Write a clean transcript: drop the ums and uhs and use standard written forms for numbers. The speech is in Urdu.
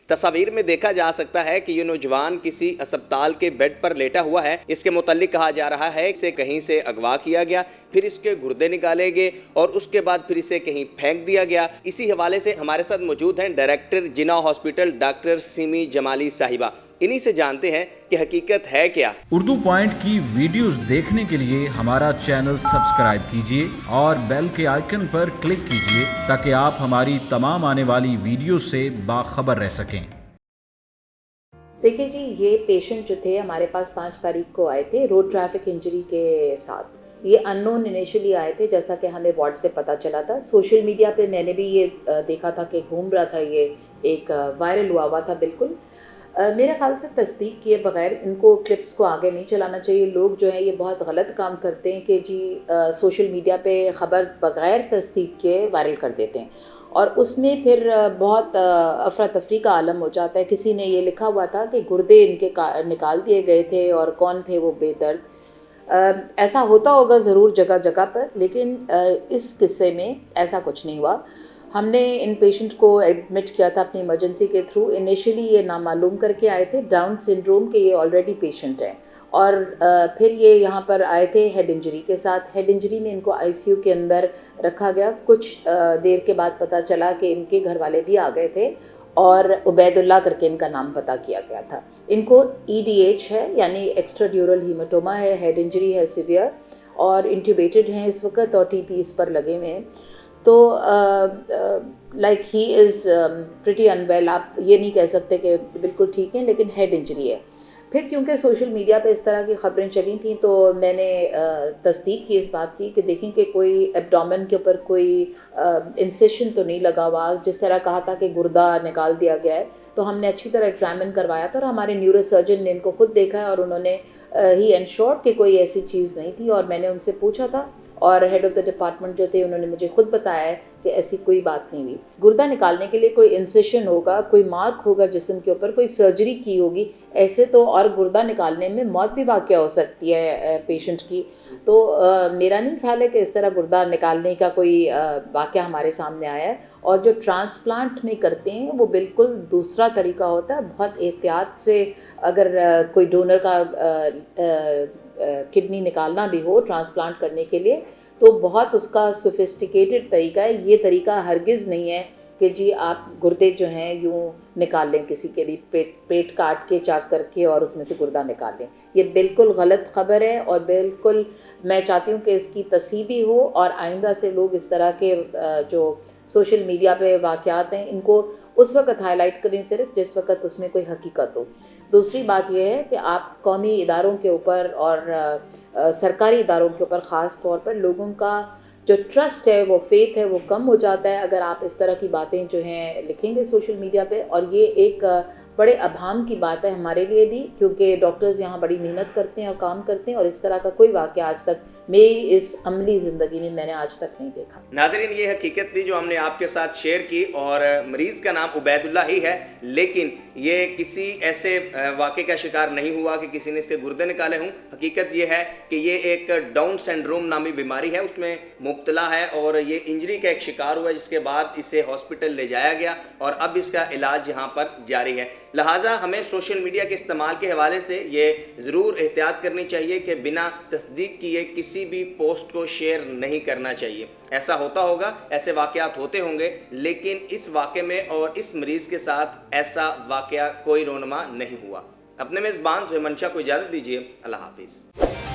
تصاویر میں دیکھا جا سکتا ہے کہ یہ نوجوان کسی اسپتال کے بیڈ پر لیٹا ہوا ہے. اس کے متعلق کہا جا رہا ہے کہ اسے کہیں سے اغوا کیا گیا, پھر اس کے گردے نکالے گئے اور اس کے بعد پھر اسے کہیں پھینک دیا گیا. اسی حوالے سے ہمارے ساتھ موجود ہیں ڈائریکٹر جنا ہاسپٹل ڈاکٹر سیمی جمالی صاحبہ. انہی سے جانتے ہیں کہ حقیقت ہے کیا. اردو پوائنٹ کی ویڈیوز دیکھنے کے لیے ہمارا چینل سبسکرائب کیجیے اور بیل کے آئیکن پر کلک کیجیے تاکہ آپ ہماری تمام آنے والی ویڈیوز سے باخبر رہ سکیں. دیکھیں جی, یہ پیشنٹ جو تھے ہمارے پاس 5 تاریخ کو آئے تھے روڈ ٹریفک انجری کے ساتھ. یہ ان نون انیشلی آئے تھے, جیسا کہ ہمیں وارڈ سے پتہ چلا تھا. سوشل میڈیا پہ میں نے بھی یہ دیکھا تھا کہ گھوم رہا تھا, یہ ایک وائرل ہوا تھا. بالکل میرے خیال سے تصدیق کیے بغیر ان کو کلپس کو آگے نہیں چلانا چاہیے. لوگ جو ہیں یہ بہت غلط کام کرتے ہیں کہ جی سوشل میڈیا پہ خبر بغیر تصدیق کے وائرل کر دیتے ہیں, اور اس میں پھر بہت افراتفری کا عالم ہو جاتا ہے. کسی نے یہ لکھا ہوا تھا کہ گردے ان کے نکال دیے گئے تھے اور کون تھے وہ بے درد. ایسا ہوتا ہوگا ضرور جگہ جگہ پر, لیکن اس قصے میں ایسا کچھ نہیں ہوا. ہم نے ان پیشنٹ کو ایڈمٹ کیا تھا اپنی ایمرجنسی کے تھرو. انیشلی یہ نامعلوم کر کے آئے تھے ڈاؤن سنڈروم کے, یہ آلریڈی پیشنٹ ہیں, اور پھر یہ یہاں پر آئے تھے ہیڈ انجری کے ساتھ. ہیڈ انجری میں ان کو آئی سی یو کے اندر رکھا گیا. کچھ دیر کے بعد پتہ چلا کہ ان کے گھر والے بھی آ گئے تھے اور عبید اللہ کر کے ان کا نام پتہ کیا گیا تھا. ان کو ای ڈی ایچ ہے, یعنی ایکسٹرا ڈیورل ہیماٹوما ہے, ہیڈ انجری ہے سیویئر, اور انٹیوبیٹڈ ہیں اس وقت, اور ٹی پی اس پر لگے ہوئے ہیں. تو like he is pretty unwell. آپ یہ نہیں کہہ سکتے کہ بالکل ٹھیک ہیں, لیکن ہیڈ انجری ہے. پھر کیونکہ سوشل میڈیا پہ اس طرح کی خبریں چلی تھیں تو میں نے تصدیق کی اس بات کی کہ دیکھیں کہ کوئی ایبڈومن کے اوپر کوئی انسیشن تو نہیں لگا ہوا. جس طرح کہا تھا کہ گردہ نکال دیا گیا ہے, تو ہم نے اچھی طرح ایگزامن کروایا تھا, اور ہمارے نیورو سرجن نے ان کو خود دیکھا ہے, اور انہوں نے ہی انشورڈ کہ کوئی ایسی چیز نہیں تھی. اور میں نے ان سے پوچھا تھا, اور ہیڈ آف دا ڈپارٹمنٹ جو تھے انہوں نے مجھے خود بتایا ہے کہ ایسی کوئی بات نہیں ہوئی. گردہ نکالنے کے لیے کوئی انسیشن ہوگا, کوئی مارک ہوگا جسم کے اوپر, کوئی سرجری کی ہوگی ایسے تو, اور گردہ نکالنے میں موت بھی واقع ہو سکتی ہے پیشنٹ کی. تو میرا نہیں خیال ہے کہ اس طرح گردہ نکالنے کا کوئی واقعہ ہمارے سامنے آیا ہے. اور جو ٹرانسپلانٹ میں کرتے ہیں وہ بالکل دوسرا طریقہ ہوتا ہے. بہت احتیاط سے اگر کوئی ڈونر کا کڈنی نکالنا بھی ہو ٹرانسپلانٹ کرنے کے لیے, تو بہت اس کا سوفسٹیکیٹڈ طریقہ ہے. یہ طریقہ ہرگز نہیں ہے کہ جی آپ گردے جو ہیں یوں نکال لیں, کسی کے بھی پیٹ کاٹ کے چاک کر کے اور اس میں سے گردہ نکال لیں. یہ بالکل غلط خبر ہے, اور بالکل میں چاہتی ہوں کہ اس کی تصحیح بھی ہو, اور آئندہ سے لوگ اس طرح کے جو سوشل میڈیا پہ واقعات ہیں ان کو اس وقت ہائی لائٹ کریں صرف جس وقت اس میں کوئی حقیقت ہو. دوسری بات یہ ہے کہ آپ قومی اداروں کے اوپر اور سرکاری اداروں کے اوپر خاص طور پر لوگوں کا جو ٹرسٹ ہے, وہ فیتھ ہے, وہ کم ہو جاتا ہے اگر آپ اس طرح کی باتیں جو ہیں لکھیں گے سوشل میڈیا پہ. اور یہ ایک بڑے ابہام کی بات ہے ہمارے لیے بھی, کیونکہ ڈاکٹرز یہاں بڑی محنت کرتے ہیں اور کام کرتے ہیں, اور اس طرح کا کوئی واقعہ آج تک میری اس عملی زندگی میں نے آج تک نہیں دیکھا. ناظرین, یہ حقیقت تھی جو ہم نے آپ کے ساتھ شیئر کی, اور مریض کا نام عبید اللہ ہی ہے, لیکن یہ کسی ایسے واقعے کا شکار نہیں ہوا کہ کسی نے اس کے گردے نکالے ہوں. حقیقت یہ ہے کہ یہ ایک ڈاؤن سنڈروم نامی بیماری ہے, اس میں مبتلا ہے, اور یہ انجری کا ایک شکار ہوا, جس کے بعد اسے ہاسپٹل لے جایا گیا, اور اب اس کا علاج یہاں پر جاری ہے. لہٰذا ہمیں سوشل میڈیا کے استعمال کے حوالے سے یہ ضرور احتیاط کرنی چاہیے کہ بنا تصدیق کیے کسی بھی پوسٹ کو شیئر نہیں کرنا چاہیے. ایسا ہوتا ہوگا, ایسے واقعات ہوتے ہوں گے, لیکن اس واقعے میں اور اس مریض کے ساتھ ایسا واقعہ کوئی رونما نہیں ہوا. اپنے میزبان زوہے منشا کو اجازت دیجیے. اللہ حافظ.